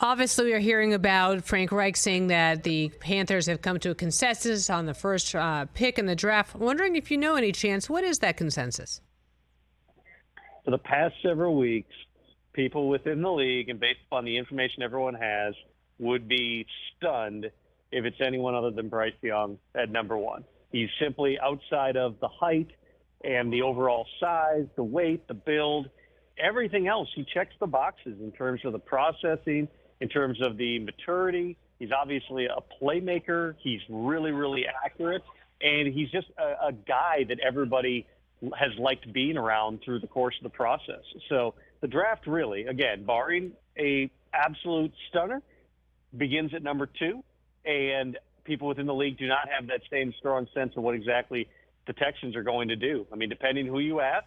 Obviously, we are hearing about Frank Reich saying that the Panthers have come to a consensus on the first pick in the draft. I'm wondering if you know any chance, what is that consensus? For the past several weeks, people within the league, and based upon the information everyone has, would be stunned if it's anyone other than Bryce Young at number one. He's simply outside of the height and the overall size, the weight, the build, everything else. He checks the boxes in terms of the processing, in terms of the maturity. He's obviously a playmaker. He's really, really accurate. And he's just a guy that everybody has liked being around through the course of the process. So the draft really, again, barring a absolute stunner, begins at number two. And people within the league do not have that same strong sense of what exactly the Texans are going to do. I mean, depending who you ask,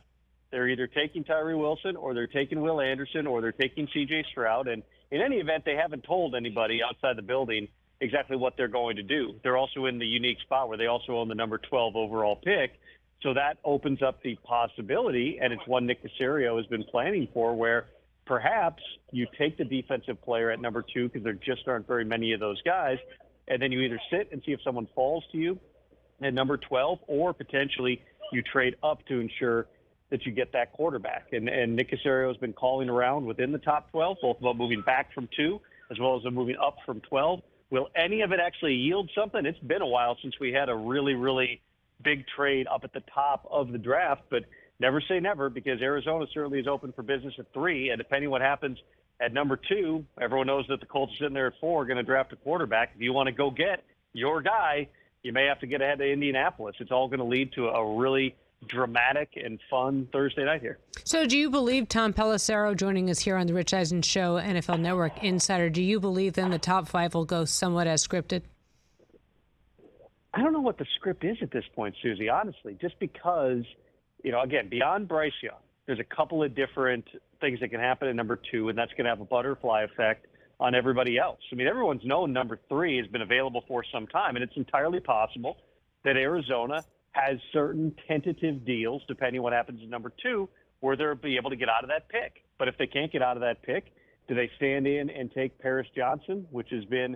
they're either taking Tyree Wilson or they're taking Will Anderson or they're taking C.J. Stroud. And in any event, they haven't told anybody outside the building exactly what they're going to do. They're also in the unique spot where they also own the number 12 overall pick. So that opens up the possibility, and it's one Nick Caserio has been planning for, where perhaps you take the defensive player at number two because there just aren't very many of those guys, and then you either sit and see if someone falls to you at number 12, or potentially you trade up to ensure that you get that quarterback. And Nick Caserio has been calling around within the top 12, both about moving back from 2 as well as moving up from 12. Will any of it actually yield something? It's been a while since we had a really, really big trade up at the top of the draft, but never say never, because Arizona certainly is open for business at 3, and depending what happens at number 2, everyone knows that the Colts are sitting there at 4 are going to draft a quarterback. If you want to go get your guy, you may have to get ahead of Indianapolis. It's all going to lead to a really dramatic and fun Thursday night here. So do you believe, Tom Pelissero joining us here on the Rich Eisen Show, NFL Network Insider, do you believe then the top 5 will go somewhat as scripted? I don't know what the script is at this point, Suzy, honestly, just because, again, beyond Bryce Young, there's a couple of different things that can happen at number 2, and that's going to have a butterfly effect on everybody else. I mean, everyone's known number 3 has been available for some time, and it's entirely possible that Arizona has certain tentative deals, depending on what happens at number 2, where they'll be able to get out of that pick. But if they can't get out of that pick, do they stand in and take Paris Johnson, which has been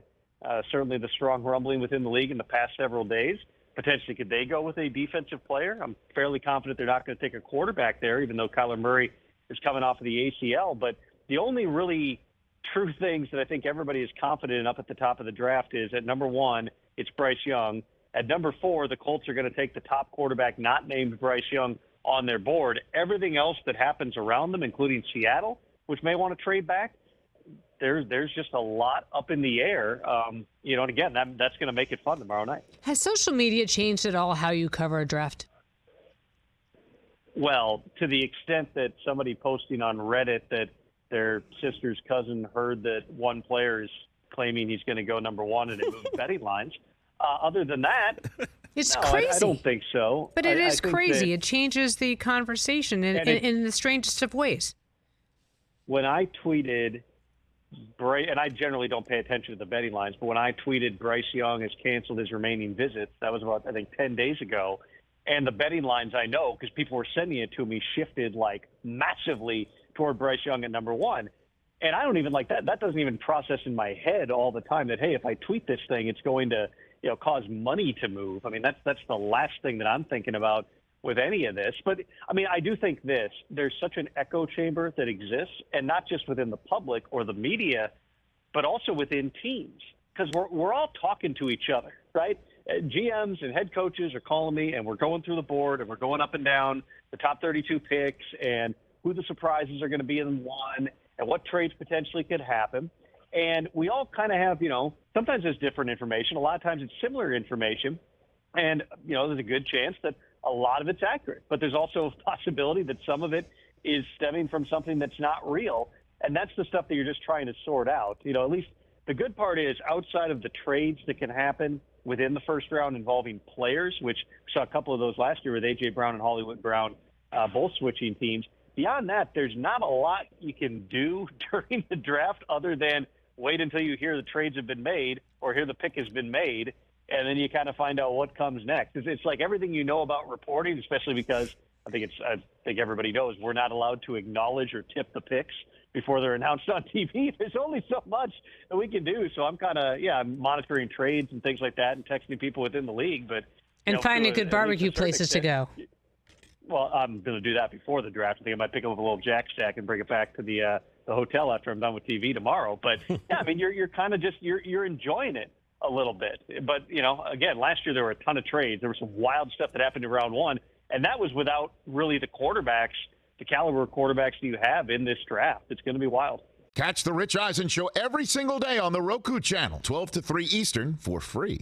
certainly the strong rumbling within the league in the past several days? Potentially, could they go with a defensive player? I'm fairly confident they're not going to take a quarterback there, even though Kyler Murray is coming off of the ACL. But the only really true things that I think everybody is confident in up at the top of the draft is at number 1, it's Bryce Young. At number 4, the Colts are going to take the top quarterback not named Bryce Young on their board. Everything else that happens around them, including Seattle, which may want to trade back, there's just a lot up in the air. And again, that's going to make it fun tomorrow night. Has social media changed at all how you cover a draft? Well, to the extent that somebody posting on Reddit that their sister's cousin heard that one player is claiming he's going to go number 1 and it moves betting lines. Other than that, it's no, crazy. I don't think so. But it is crazy. It changes the conversation in the strangest of ways. When I tweeted, and I generally don't pay attention to the betting lines, but when I tweeted Bryce Young has canceled his remaining visits, that was about, I think, 10 days ago. And the betting lines I know, because people were sending it to me, shifted like massively toward Bryce Young at number 1. And I don't even like that. That doesn't even process in my head all the time that, hey, if I tweet this thing, it's going to cause money to move. I mean, that's the last thing that I'm thinking about with any of this. But, I mean, I do think there's such an echo chamber that exists, and not just within the public or the media, but also within teams, because we're all talking to each other, right? GMs and head coaches are calling me, and we're going through the board, and we're going up and down the top 32 picks and who the surprises are going to be in 1 and what trades potentially could happen. And we all kind of have, sometimes there's different information. A lot of times it's similar information. And, there's a good chance that a lot of it's accurate. But there's also a possibility that some of it is stemming from something that's not real. And that's the stuff that you're just trying to sort out. At least the good part is outside of the trades that can happen within the first round involving players, which we saw a couple of those last year with A.J. Brown and Hollywood Brown both switching teams. Beyond that, there's not a lot you can do during the draft other than wait until you hear the trades have been made or hear the pick has been made, and then you kind of find out what comes next. It's like everything you know about reporting, especially because I think everybody knows we're not allowed to acknowledge or tip the picks before they're announced on TV. There's only so much that we can do. So I'm I'm monitoring trades and things like that and texting people within the league. But and finding good barbecue places to go. Well, I'm going to do that before the draft. I think I might pick up a little Jack Stack and bring it back to the hotel after I'm done with TV tomorrow. But yeah, I mean, you're kind of just you're enjoying it a little bit. But again, last year there were a ton of trades. There was some wild stuff that happened in round one, and that was without really the quarterbacks, the caliber of quarterbacks you have in this draft. It's going to be wild. Catch the Rich Eisen Show every single day on the Roku channel, 12 to 3 Eastern, for free.